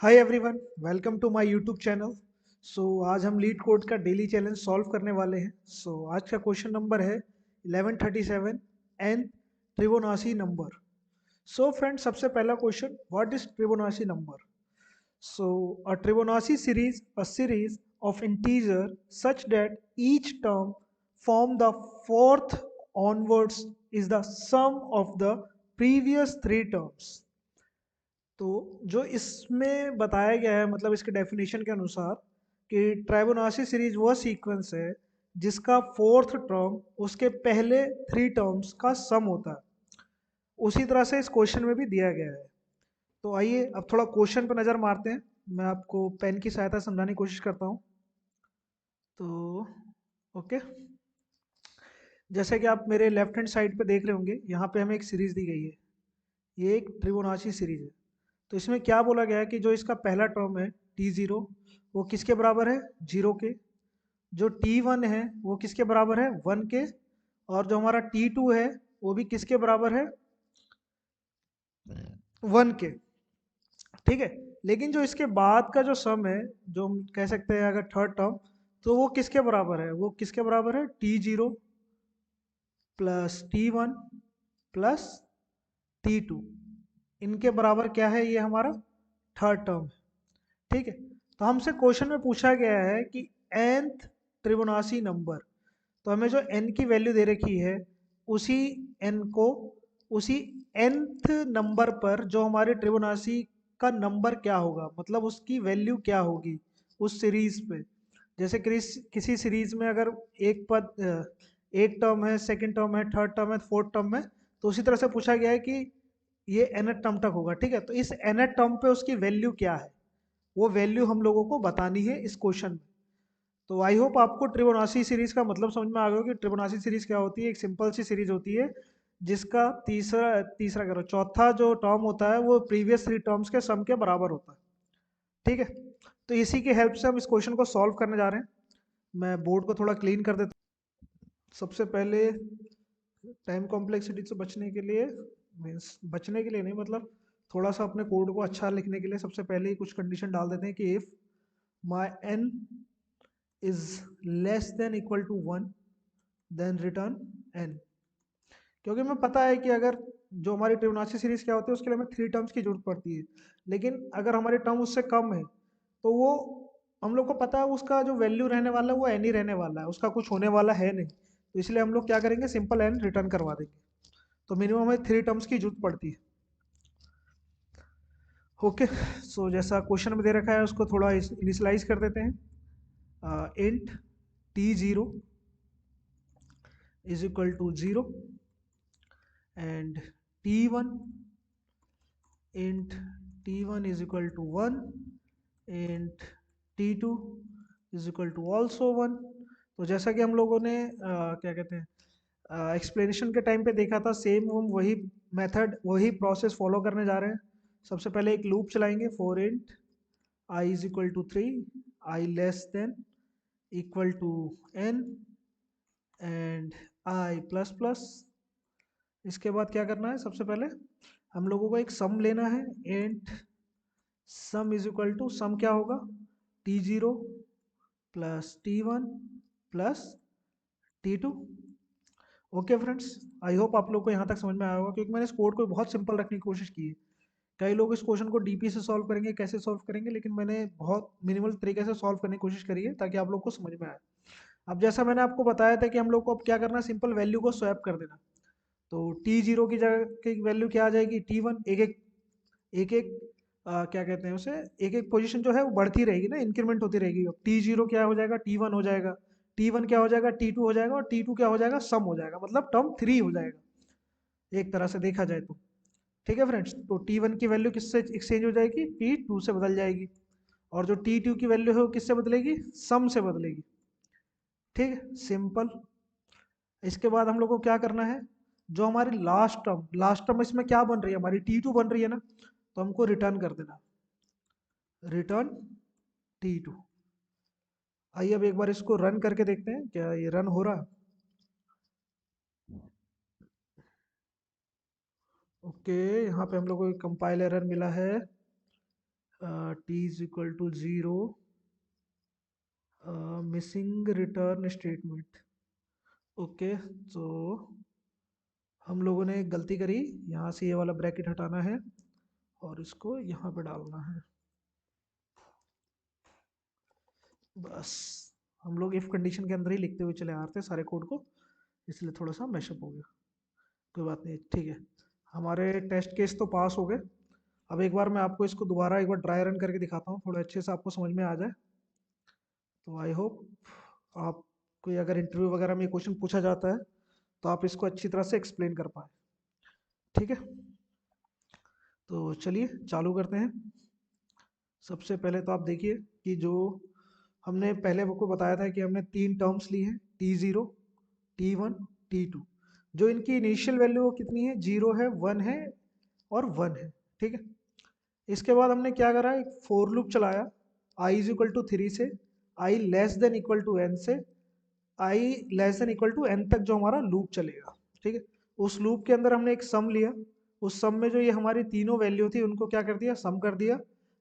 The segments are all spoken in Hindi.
Hi everyone, welcome to my YouTube channel. आज हम लीड कोड का डेली चैलेंज सॉल्व करने वाले हैं। आज का क्वेश्चन नंबर है 1137 एन ट्रिबोनासी नंबर। फ्रेंड्स, सबसे पहला question, what is tribonacci number? A Fibonacci series, a series of integer such that each term from the fourth onwards is the sum of the previous three terms. तो जो इसमें बताया गया है, मतलब इसके डेफिनेशन के अनुसार, कि ट्राइबोनासी सीरीज वह सीक्वेंस है जिसका फोर्थ टर्म उसके पहले थ्री टर्म्स का सम होता है। उसी तरह से इस क्वेश्चन में भी दिया गया है। तो आइए अब थोड़ा क्वेश्चन पर नज़र मारते हैं। मैं आपको पेन की सहायता से समझाने की कोशिश करता हूँ। तो ओके, जैसे कि आप मेरे लेफ्ट हैंड साइड पे देख रहे होंगे, यहाँ पे हमें एक सीरीज दी गई है। ये एक ट्रिबोनाची सीरीज है। तो इसमें क्या बोला गया है कि जो इसका पहला टर्म है T0, वो किसके बराबर है? 0 के। जो T1 है वो किसके बराबर है? 1 के। और जो हमारा T2 है वो भी किसके बराबर है? 1 के। ठीक है। लेकिन जो इसके बाद का जो सम है, जो हम कह सकते हैं अगर थर्ड टर्म, तो वो किसके बराबर है? वो किसके बराबर है? T0 plus T1 plus T2। इनके बराबर क्या है? ये हमारा थर्ड टर्म है। ठीक है। तो हमसे क्वेश्चन में पूछा गया है कि nth ट्रिबोनासी नंबर। तो हमें जो n की वैल्यू दे रखी है, उसी n को उसी nth नंबर पर जो हमारे ट्रिबोनासी का नंबर क्या होगा, मतलब उसकी वैल्यू क्या होगी उस सीरीज पे। जैसे किसी सीरीज में अगर एक पद एक टर्म है, सेकंड टर्म है, थर्ड टर्म है, फोर्थ टर्म है, तो उसी तरह से पूछा गया है कि ये nth टर्म तक होगा। ठीक है। तो इस nth टर्म पे उसकी वैल्यू क्या है, वो वैल्यू हम लोगों को बतानी है इस क्वेश्चन में। तो आई होप आपको ट्रिबोनासी सीरीज का मतलब समझ में आ गया हो कि ट्रिबोनासी सीरीज क्या होती है। एक सिंपल सी सीरीज होती है जिसका तीसरा तीसरा करो चौथा जो टर्म होता है वो प्रीवियस थ्री टर्म्स के सम के बराबर होता है। ठीक है। तो इसी की हेल्प से हम इस क्वेश्चन को सॉल्व करने जा रहे हैं। मैं बोर्ड को थोड़ा क्लीन कर देता हूँ। सबसे पहले टाइम कॉम्प्लेक्सिटी से बचने के लिए, मीन्स बचने के लिए नहीं, मतलब थोड़ा सा अपने कोड को अच्छा लिखने के लिए सबसे पहले ही कुछ कंडीशन डाल देते हैं कि if my n is less than equal to 1 then return n। क्योंकि हमें पता है कि अगर जो हमारी ट्रिगोनोमेट्री सीरीज क्या होती है उसके लिए हमें थ्री टर्म्स की जरूरत पड़ती है। लेकिन अगर हमारे टर्म उससे कम है तो वो हम लोग को पता है उसका जो वैल्यू रहने वाला है वो एन ही रहने वाला है, उसका कुछ होने वाला है नहीं। तो इसलिए हम लोग क्या करेंगे, सिंपल एन रिटर्न करवा देंगे। तो मिनिमम हमें थ्री टर्म्स की जरूरत पड़ती है। ओके। जैसा क्वेश्चन में दे रखा है उसको थोड़ा इनिशलाइज कर देते हैं। Int T0 is equal to 0 and T1 int T1 is equal to 1 int T2 is equal to also 1। तो जैसा कि हम लोगों ने क्या कहते हैं एक्सप्लेनेशन के टाइम पे देखा था, सेम हम वही मेथड वही प्रोसेस फॉलो करने जा रहे हैं। सबसे पहले एक लूप चलाएंगे for int I is equal to 3, I less than equal to n and I plus plus. इसके बाद क्या करना है, सबसे पहले हम लोगों को एक सम लेना है। And sum is equal to, sum क्या होगा? T0 plus T1 plus T2। Okay friends, I hope आप लोग को यहाँ तक समझ में आया होगा, क्योंकि मैंने इस कोड को बहुत सिंपल रखने की कोशिश की है। कई लोग इस क्वेश्चन को डीपी से सॉल्व करेंगे, कैसे सॉल्व करेंगे, लेकिन मैंने बहुत मिनिमल तरीके से सॉल्व करने की कोशिश करी है ताकि आप लोग को समझ में आए। अब जैसा मैंने आपको बताया था कि हम लोग को अब क्या करना है, सिंपल वैल्यू को स्वैप कर देना। तो T0 की जगह की वैल्यू क्या आ जाएगी? T1। एक एक क्या कहते हैं उसे, एक एक पोजीशन जो है वो बढ़ती रहेगी ना, इंक्रीमेंट होती रहेगी। अब T0 क्या हो जाएगा? T1 हो जाएगा। T1 क्या हो जाएगा? T2 हो जाएगा। और T2 क्या हो जाएगा? सम हो जाएगा, मतलब टर्म 3 हो जाएगा एक तरह से देखा जाए तो। ठीक है फ्रेंड्स, तो T1 की वैल्यू किससे एक्सचेंज हो जाएगी? T2 से बदल जाएगी। और जो T2 की वैल्यू है वो किससे बदलेगी? सम से बदलेगी। ठीक है, सिंपल। इसके बाद हम लोग को क्या करना है, जो हमारी लास्ट टर्म इसमें क्या बन रही है? हमारी T2 बन रही है ना, तो हमको रिटर्न कर देना, रिटर्न T2। आइए अब एक बार इसको रन करके देखते हैं क्या ये रन हो रहा। ओके, यहाँ पे हम लोग को कंपाइल एरर मिला है। T is equal to 0, missing return statement. Okay, तो हम लोगों ने एक गलती करी, यहाँ से ये वाला ब्रैकेट हटाना है और इसको यहाँ पे डालना है। बस हम लोग इफ कंडीशन के अंदर ही लिखते हुए चले आ रहे थे सारे कोड को, इसलिए थोड़ा सा मैशअप हो गया। कोई बात नहीं, ठीक है। हमारे टेस्ट केस तो पास हो गए। अब एक बार मैं आपको इसको दोबारा एक बार ड्राई रन करके दिखाता हूँ, थोड़ा अच्छे से आपको समझ में आ जाए। तो आई होप आप कोई अगर इंटरव्यू वगैरह में क्वेश्चन पूछा जाता है तो आप इसको अच्छी तरह से एक्सप्लेन कर पाए। ठीक है, तो चलिए चालू करते हैं। सबसे पहले तो आप देखिए कि जो हमने पहले आपको बताया था कि हमने 3 टर्म्स ली हैं, T0, T1, T2। जो इनकी इनिशियल वैल्यू वो कितनी है, 0 है, 1 है और 1 है। ठीक है, इसके बाद हमने क्या करा, एक फोर लूप चलाया i इज इक्वल टू 3 से i less than equal to n से i less than equal to n तक जो हमारा लूप चलेगा। ठीक है, उस लूप के अंदर हमने एक सम लिया, उस सम में जो ये हमारी तीनों वैल्यू थी उनको क्या कर दिया, सम कर दिया,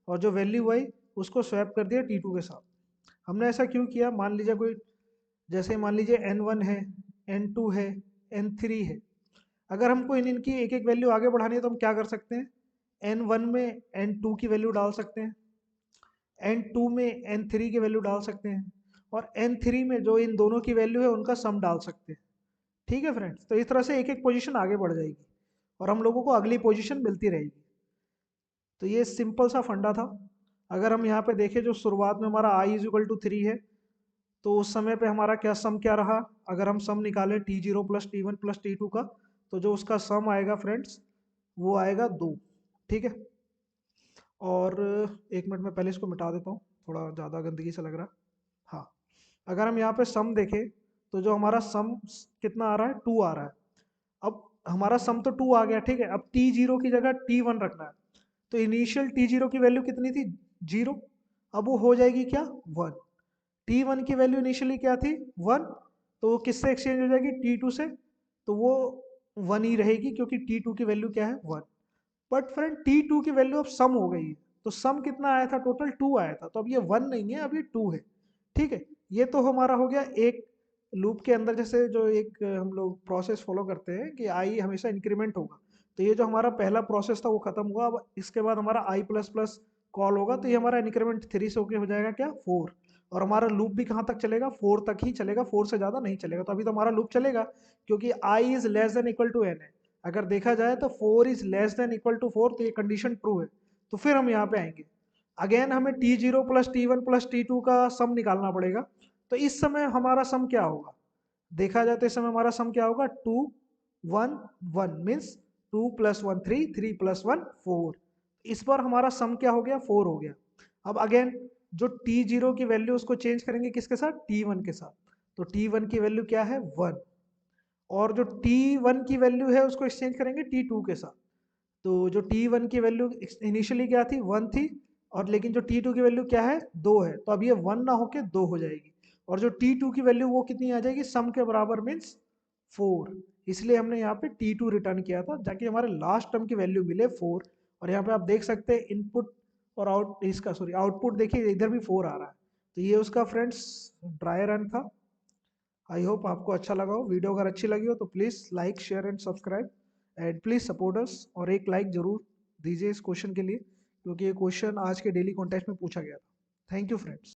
और जो वैल्यू आई उसको स्वैप कर दिया T2 के साथ। हमने ऐसा क्यों किया, मान लीजिए कोई, जैसे मान लीजिए n1 है, n2 है, n3 है, अगर हमको इनकी एक एक वैल्यू आगे बढ़ानी है तो हम क्या कर सकते हैं, n1 में n2 की वैल्यू डाल सकते हैं, n2 में n3 की वैल्यू डाल सकते हैं, और n3 में जो इन दोनों की वैल्यू है उनका सम डाल सकते हैं। ठीक है फ्रेंड्स, तो इस तरह से एक एक पोजीशन आगे बढ़ जाएगी और हम लोगों को अगली पोजीशन मिलती रहेगी। तो ये सिंपल सा फंडा था। अगर हम यहाँ पे देखें, जो शुरुआत में हमारा i इज इक्वल टू 3 है, तो उस समय पे हमारा क्या सम क्या रहा, अगर हम सम निकालें T0 plus T1 plus T2 का, तो जो उसका सम आएगा फ्रेंड्स वो आएगा 2। ठीक है, और एक मिनट में पहले इसको मिटा देता हूँ, थोड़ा ज़्यादा गंदगी से लग रहा है। हाँ, अगर हम यहाँ पे सम देखें तो जो हमारा सम कितना आ रहा है, 2 आ रहा है। अब हमारा सम तो 2 आ गया, ठीक है, अब T0 की जगह T1 रखना है, तो इनिशियल T0 की वैल्यू कितनी थी, 0, अब वो हो जाएगी क्या, 1। T1 की वैल्यू इनिशियली क्या थी, 1, तो वो किससे एक्सचेंज हो जाएगी, T2 से, तो वो 1 ही रहेगी क्योंकि T2 की वैल्यू क्या है, 1। बट फ्रेंड T2 की वैल्यू अब सम हो गई है, तो सम कितना आया था, टोटल 2 आया था, तो अब ये 1 नहीं है, अब ये 2 है। ठीक है, ये तो हमारा हो गया एक लूप के अंदर, जैसे जो एक हम लोग प्रोसेस फॉलो करते हैं कि आई हमेशा इंक्रीमेंट होगा, तो ये जो हमारा पहला प्रोसेस था वो खत्म हुआ। अब इसके बाद हमारा आई प्लस प्लस कॉल होगा, तो ये हमारा इंक्रीमेंट 3 से होके हो जाएगा क्या, 4, और हमारा लूप भी कहाँ तक चलेगा, 4 तक ही चलेगा, 4 से ज़्यादा नहीं चलेगा। तो अभी तो हमारा लूप चलेगा क्योंकि i is less than equal to n है। अगर देखा जाए तो 4 is less than equal to 4, तो ये कंडीशन ट्रू है। तो फिर हम यहाँ पे आएंगे, अगेन हमें T0 plus T1 plus T2 का सम निकालना पड़ेगा। तो इस समय हमारा सम क्या होगा, देखा जाए तो इस समय हमारा सम क्या होगा, 2 1 1 मीन्स 2 प्लस 1 3, 3 प्लस 1 4। इस बार हमारा सम क्या हो गया, 4 हो गया। अब अगेन जो T0 की वैल्यू उसको चेंज करेंगे किसके साथ, T1 के साथ, तो T1 की वैल्यू क्या है, 1, और जो T1 की वैल्यू है उसको एक्सचेंज करेंगे T2 के साथ। तो जो T1 की वैल्यू इनिशियली क्या थी, 1 थी, और लेकिन जो T2 की वैल्यू क्या है, 2 है, तो अब ये 1 ना होके 2 हो जाएगी, और जो T2 की वैल्यू वो कितनी आ जाएगी, सम के बराबर मीन्स 4। इसलिए हमने यहाँ पे T2 रिटर्न किया था ताकि हमारे लास्ट टर्म की वैल्यू मिले 4। और यहाँ पे आप देख सकते हैं इनपुट और आउटपुट देखिए इधर भी 4 आ रहा है। तो ये उसका फ्रेंड्स ड्राई रन था। आई होप आपको अच्छा लगा हो। वीडियो अगर अच्छी लगी हो तो please like share and subscribe, and please support us, और एक लाइक ज़रूर दीजिए इस क्वेश्चन के लिए क्योंकि ये क्वेश्चन आज के डेली कॉन्टेस्ट में पूछा गया था। Thank you friends.